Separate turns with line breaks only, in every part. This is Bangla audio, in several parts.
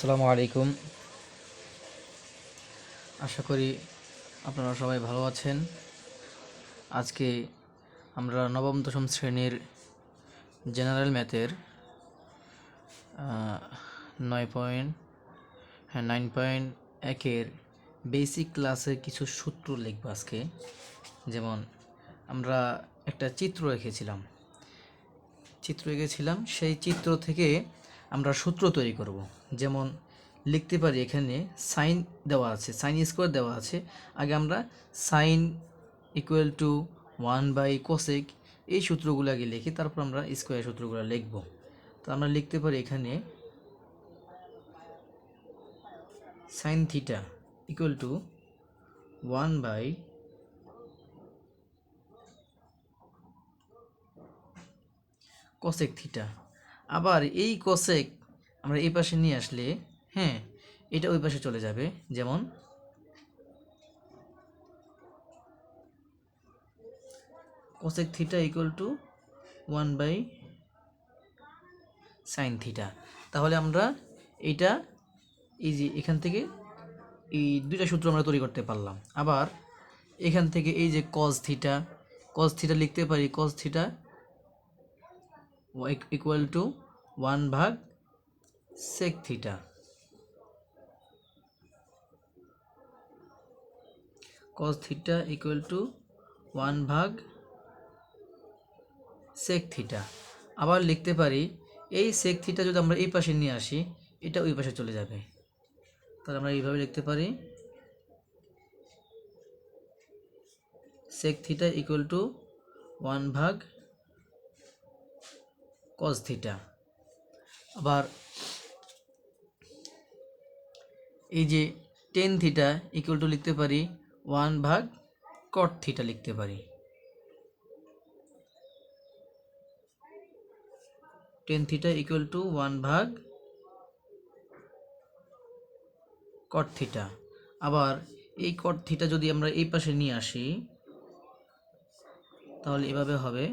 আসসালামু আলাইকুম। আশা করি আপনারা সবাই ভালো আছেন। আজকে আমরা নবম দশম শ্রেণীর জেনারেল ম্যাথের 9.1-এর বেসিক ক্লাসের কিছু সূত্র লিখব আজকে। যেমন আমরা একটা চিত্র এঁকেছিলাম, সেই চিত্র থেকে আমরা সূত্র তৈরি করব। যেমন লিখতে পারি, এখানে সাইন দেওয়া আছে, সাইন স্কোয়ার দেওয়া আছে। আগে আমরা সাইন ইকুয়াল টু 1/কোসেক এই সূত্রগুলো আগে লিখি, তারপর আমরা স্কোয়ার সূত্রগুলো লিখব। তো আমরা লিখতে পারি এখানে সাইন থিটা ইকুয়াল টু 1/কোসেক থিটা। আবার এই কোসেক আমরা এই পাশে নিয়ে আসলে এটা ওই পাশে চলে যাবে। যেমন cosec theta equal to sine theta. তাহলে আমরা এইটা এই যে এখান থেকে এই দুইটা সূত্র আমরা তৈরি করতে পারলাম। আবার এখান থেকে এই যে কস থিটা লিখতে পারি, cos theta equal to sec theta. Cos theta equal to sec theta. আবার লিখতে পারি এই সেক থিটা যদি আমরা এই পাশে নিয়ে আসি, এটা ওই পাশে চলে যাবে। তাহলে আমরা এইভাবে লিখতে পারি sec theta equal to cos theta. আবার এই যে টেন থিটা ইকুয়াল টু লিখতে পারি 1/কট থিটা লিখতে পারি। Tan theta equal to cot theta. আবার এই কট থিটা যদি আমরা এই পাশে নিয়ে আসি, তাহলে এভাবে হবে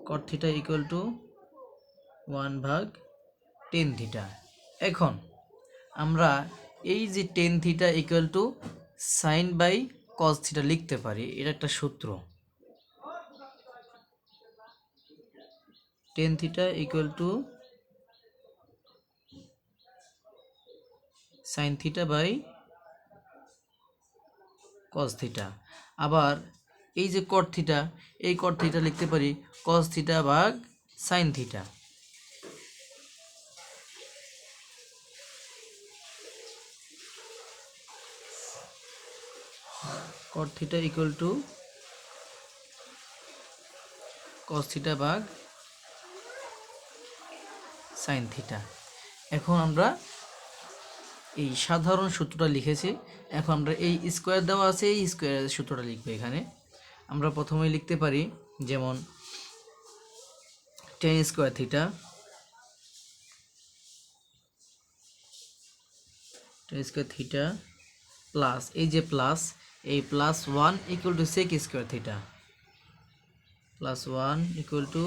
cot theta equal to tan theta. এখন আমরা এই যে tan theta equal to sine by cos theta লিখতে পারি। এটা একটা সূত্র, tan theta equal to sine theta by cos theta. আবার এই যে কট থিটা, এই কট থিটা লিখতে পারি কস থিটা ভাগ sine theta. Cot theta equal to cos theta ভাগ সাইন থিটা। এখন আমরা এই সাধারণ সূত্রটা লিখেছি। এখন আমরা এই স্কোয়ার দেওয়া আছে, এই স্কোয়ারের সূত্রটা লিখবো। এখানে আমরা প্রথমেই লিখতে পারি যেমন টেন স্কোয়ার থিটা প্লাস এই যে প্লাস এই plus 1 equal to sec square theta, plus 1 equal to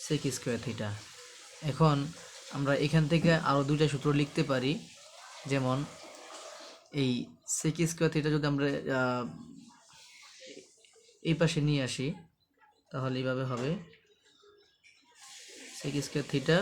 sec square theta. এখন আমরা এখান থেকে আরও দুইটা সূত্র লিখতে পারি। যেমন এই সেক স্কোয়ার থিটা যদি আমরা এই পাশে নিয়ে আসি, তাহলে এইভাবে হবে sec square theta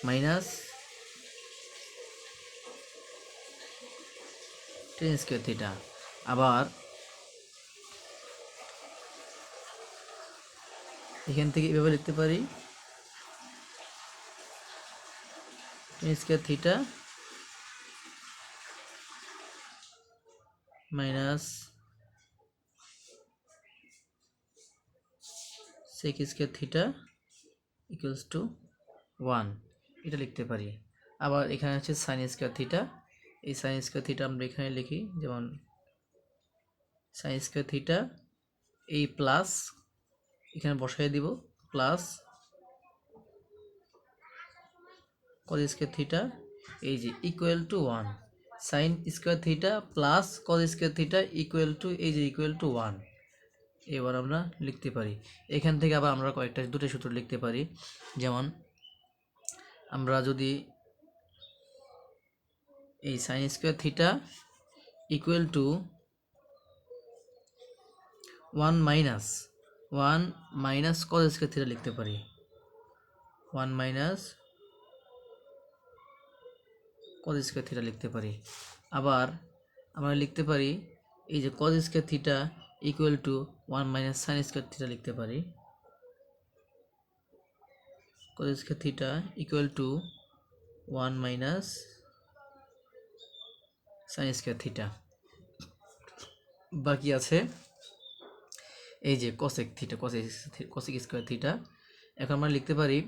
minus tan square theta. আবার এখান থেকে এভাবে লিখতে পারি tan square theta minus sec square theta equals to 1, এটা লিখতে পারি। আবার এখানে আছে সাইন স্কোয়ার থিটা, এই সাইন স্কোয়ার থিটা আমরা এখানে লিখি। যেমন সাইন স্কোয়ার থিটা এই প্লাস এখানে বসাই দিব প্লাস কজ স্কোয়ার থিটা এই যে equal to 1, sine square theta plus cos square theta equal two এই যে ইকুয়াল টু 1। এবার আমরা লিখতে পারি এখান থেকে আবার আমরা দুটো সূত্র লিখতে পারি। যেমন আমরা যদি এই sine square theta equal to 1 minus cause square theta লিখতে পারি, 1 মাইনাস কজ স্কোয়ার থিটা লিখতে পারি। আবার আমরা লিখতে পারি এই যে cause square theta equal to 1 minus sine square theta লিখতে পারি, cause square theta equal to 1 minus sine square theta. বাকি আছে এই যে cosec theta, cosec square theta. এখন আমরা লিখতে পারি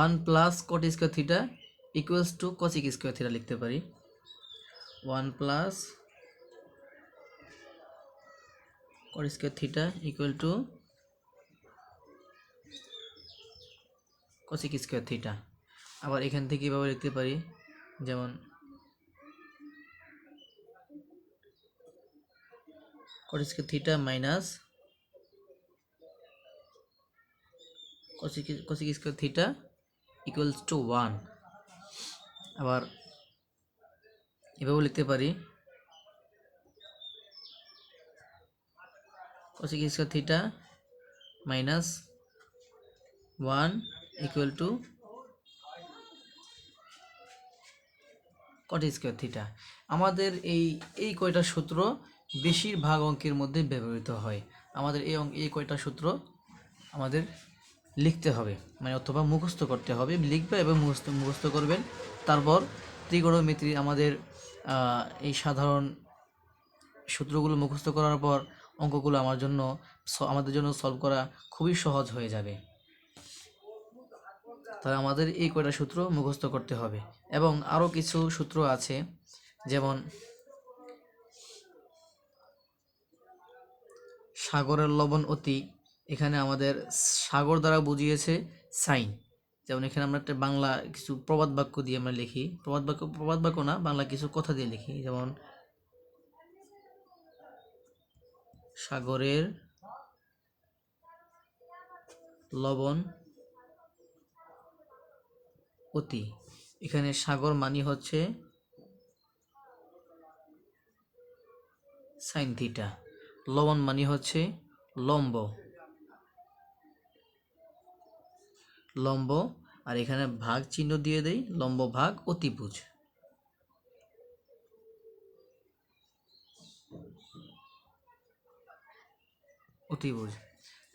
1 plus cot square theta equals two cosec square theta লিখতে পারি, 1 plus cot square theta equal two cosec square theta. আবার এখান থেকে এভাবে লিখতে পারি, যেমন cot square theta minus cosec square theta equals to 1। আবার এভাবেও লিখতে পারি cosec square theta minus 1 equal two cot square theta. আমাদের এই কয়টা সূত্র বেশিরভাগ অঙ্কের মধ্যে ব্যবহৃত হয়। আমাদের এই কয়টা সূত্র আমাদের লিখতে হবে, মানে অথবা মুখস্থ করতে হবে, লিখবে এবং মুখস্থ করবেন। তারপর ত্রিগোণমিতি আমাদের এই সাধারণ সূত্রগুলো মুখস্থ করার পর অঙ্কগুলো আমাদের জন্য সলভ করা খুবই সহজ হয়ে যাবে। তাই আমাদের এই কয়টা সূত্র মুখস্থ করতে হবে। এবং আরও কিছু সূত্র আছে, যেমন সাগরের লবণ অতি, এখানে আমাদের সাগর দ্বারা বুঝিয়েছে সাইন। যেমন এখানে আমরা একটা বাংলা কিছু প্রবাদ বাক্য দিয়ে আমরা লিখি, প্রবাদ বাক্য না, বাংলা কিছু কথা দিয়ে লিখি। যেমন সাগরের লবণ অতি, এখানে সাগর মানি হচ্ছে সাইন থিটা, লবণ মানি হচ্ছে লম্ব, আর এখানে ভাগ চিহ্ন দিয়ে দেই, লম্ব ভাগ অতিভুজ।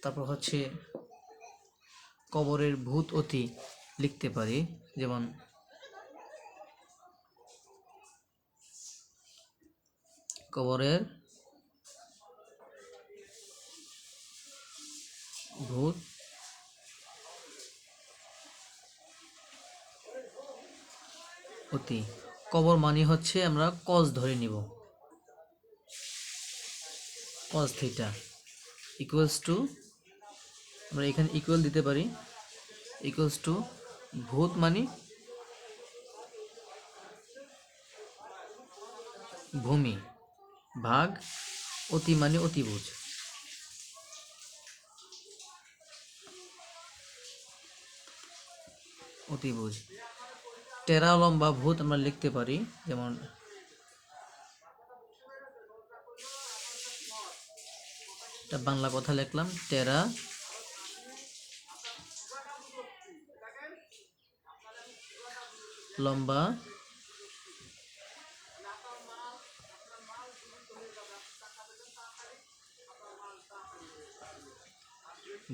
তারপর হচ্ছে কবরের ভূত অতি লিখতে পারি, যেমন কবরের ভূত অতি, কবর মানি হচ্ছে আমরা কজ ধরে নিব, কজ থিটা ইকুয়ালস টু, আমরা এখানে ইকুয়াল দিতে পারি, ইকুয়ালস টু ভূত মানি ভূমি ভাগ অতি মানে অতিভুজ। টেরা লম্বা ভূত আমরা লিখতে পারি, যেমন একটা বাংলা কথা লিখলাম, টেরা লম্বা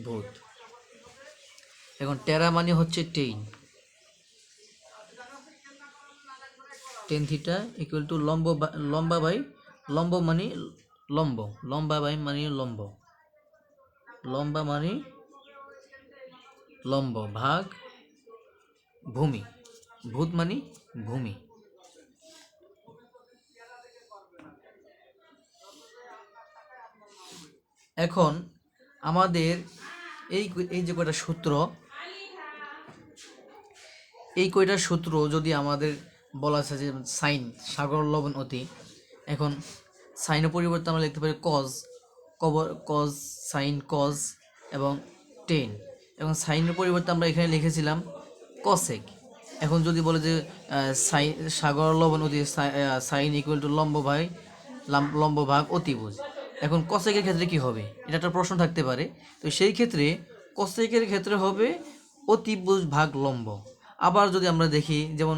ভূত। এখন টেরা মানে হচ্ছে টেন থিটা ইকুয়াল টু লম্বা বাই লম্ব মানে লম্বা বাই মানে লম্বা মানে লম্ব ভাগ ভূমি, ভূত মানে ভূমি। এখন আমাদের এই এই যে কয়টা সূত্র, এই কয়টা সূত্র যদি আমাদের বলা আছে যে সাইন সাগর লবণ অতি, এখন সাইনের পরিবর্তে আমরা লিখতে পারি কজ, কজ সাইন কজ এবং টেন, এবং সাইনের পরিবর্তে আমরা এখানে লিখেছিলাম কসেক। এখন যদি বলে যে সাইন সাগর লবণ অতি সাইন ইকুয়াল টু লম্ব ভাগ অতিভুজ, এখন কসেকের ক্ষেত্রে কি হবে, এটা একটা প্রশ্ন থাকতে পারে। তো সেই ক্ষেত্রে কসেকের ক্ষেত্রে হবে অতিভুজ ভাগ লম্ব। আবার যদি আমরা দেখি যেমন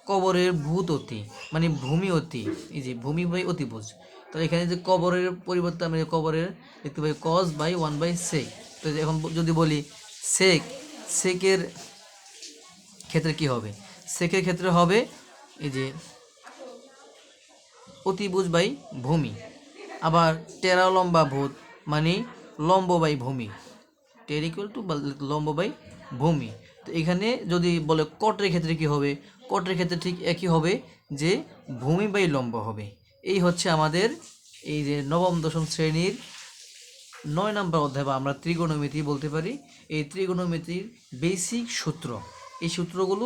কবরের ভূত অতি মানে ভূমি অতি, এই যে ভূমি বাই অতিভুজ, তো এখানে যে কবরের পরিবর্তে আমি কবরের দেখতে পাই কজ বাই 1/sec। তো এখন যদি বলি সেক, সেকের ক্ষেত্রে কি হবে, সেকের ক্ষেত্রে হবে এই যে অতিভুজ বাই ভূমি। আবার টেরা লম্বা ভূত মানে লম্ব বাই ভূমি, টের ইকুয়াল টু লম্ব বাই ভূমি। তো এখানে যদি বলে কটের ক্ষেত্রে কি হবে, কটের ক্ষেত্রে ঠিক একই হবে যে ভূমি বাই লম্ব হবে। এই হচ্ছে আমাদের এই যে নবম দশম শ্রেণীর 9 নম্বর অধ্যায়, বা আমরা ত্রিকোণমিতি বলতে পারি, এই ত্রিকোণমিতির বেসিক সূত্র। এই সূত্রগুলো